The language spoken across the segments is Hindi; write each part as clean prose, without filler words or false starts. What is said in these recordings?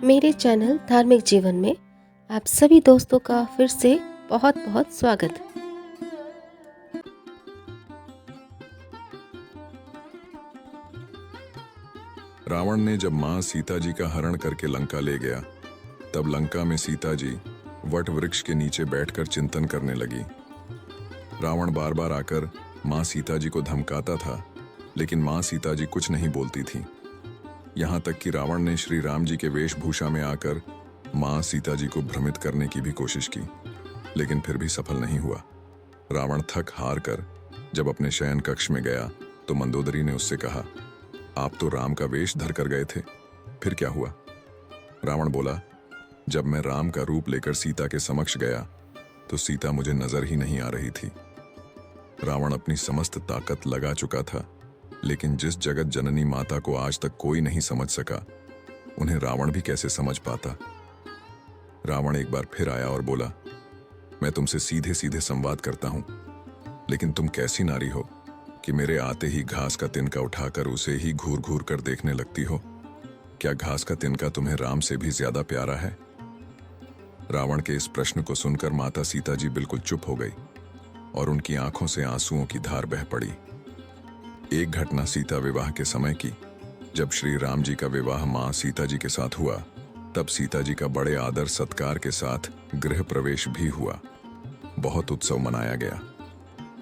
मेरे चैनल धार्मिक जीवन में आप सभी दोस्तों का फिर से बहुत बहुत स्वागत। रावण ने जब मां सीता जी का हरण करके लंका ले गया, तब लंका में सीता जी वट वृक्ष के नीचे बैठकर चिंतन करने लगी। रावण बार बार आकर मां सीता जी को धमकाता था, लेकिन मां सीता जी कुछ नहीं बोलती थी। यहाँ तक कि रावण ने श्री राम जी के वेशभूषा में आकर मां सीता जी को भ्रमित करने की भी कोशिश की, लेकिन फिर भी सफल नहीं हुआ। रावण थक हार कर जब अपने शयन कक्ष में गया तो मंदोदरी ने उससे कहा, आप तो राम का वेश धर कर गए थे, फिर क्या हुआ? रावण बोला, जब मैं राम का रूप लेकर सीता के समक्ष गया तो सीता मुझे नजर ही नहीं आ रही थी। रावण अपनी समस्त ताकत लगा चुका था, लेकिन जिस जगत जननी माता को आज तक कोई नहीं समझ सका, उन्हें रावण भी कैसे समझ पाता। रावण एक बार फिर आया और बोला, मैं तुमसे सीधे सीधे संवाद करता हूं, लेकिन तुम कैसी नारी हो कि मेरे आते ही घास का तिनका उठाकर उसे ही घूर घूर कर देखने लगती हो। क्या घास का तिनका तुम्हें राम से भी ज्यादा प्यारा है? रावण के इस प्रश्न को सुनकर माता सीता जी बिल्कुल चुप हो गई और उनकी आंखों से आंसुओं की धार बह पड़ी। एक घटना सीता विवाह के समय की। जब श्री राम जी का विवाह मां सीता जी के साथ हुआ, तब सीता जी का बड़े आदर सत्कार के साथ गृह प्रवेश भी हुआ। बहुत उत्सव मनाया गया।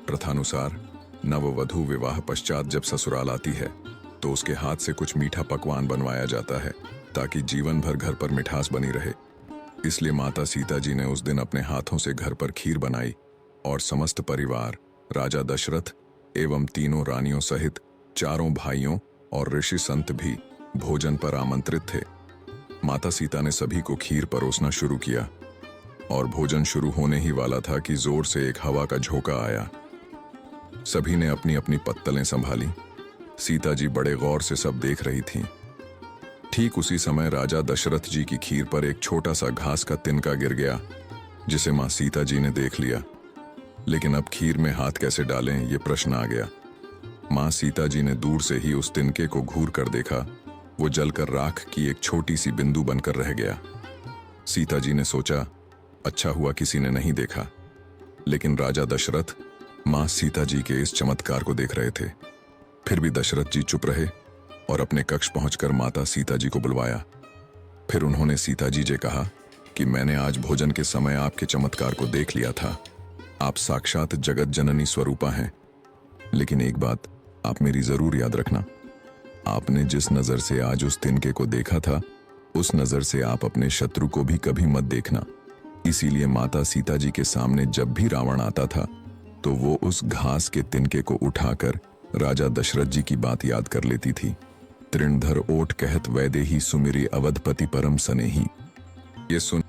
प्रथानुसार नववधू विवाह पश्चात जब ससुराल आती है तो उसके हाथ से कुछ मीठा पकवान बनवाया जाता है, ताकि जीवन भर घर पर मिठास बनी रहे। इसलिए माता सीता जी ने उस दिन अपने हाथों से घर पर खीर बनाई और समस्त परिवार, राजा दशरथ एवं तीनों रानियों सहित चारों भाइयों और ऋषि संत भी भोजन पर आमंत्रित थे। माता सीता ने सभी को खीर परोसना शुरू किया और भोजन शुरू होने ही वाला था कि जोर से एक हवा का झोंका आया। सभी ने अपनी अपनी पत्तलें संभाली। सीता जी बड़े गौर से सब देख रही थीं। ठीक उसी समय राजा दशरथ जी की खीर पर एक छोटा सा घास का तिनका गिर गया, जिसे मां सीता जी ने देख लिया। लेकिन अब खीर में हाथ कैसे डालें, ये प्रश्न आ गया। मां सीता जी ने दूर से ही उस तिनके को घूर कर देखा। वो जलकर राख की एक छोटी सी बिंदु बनकर रह गया। सीता जी ने सोचा, अच्छा हुआ किसी ने नहीं देखा। लेकिन राजा दशरथ मां सीता जी के इस चमत्कार को देख रहे थे। फिर भी दशरथ जी चुप रहे और अपने कक्ष पहुंचकर माता सीता जी को बुलवाया। फिर उन्होंने सीता जी से कहा कि मैंने आज भोजन के समय आपके चमत्कार को देख लिया था। आप साक्षात जगत जननी स्वरूपा हैं। लेकिन एक बात आप मेरी जरूर याद रखना, आपने जिस नजर से आज उस तिनके को देखा था, उस नजर से आप अपने शत्रु को भी कभी मत देखना। इसीलिए माता सीता जी के सामने जब भी रावण आता था तो वो उस घास के तिनके को उठाकर राजा दशरथ जी की बात याद कर लेती थी। तृणधर ओट कहत वैदेही सुमिरी अवधपति परम सनेही। ये सुन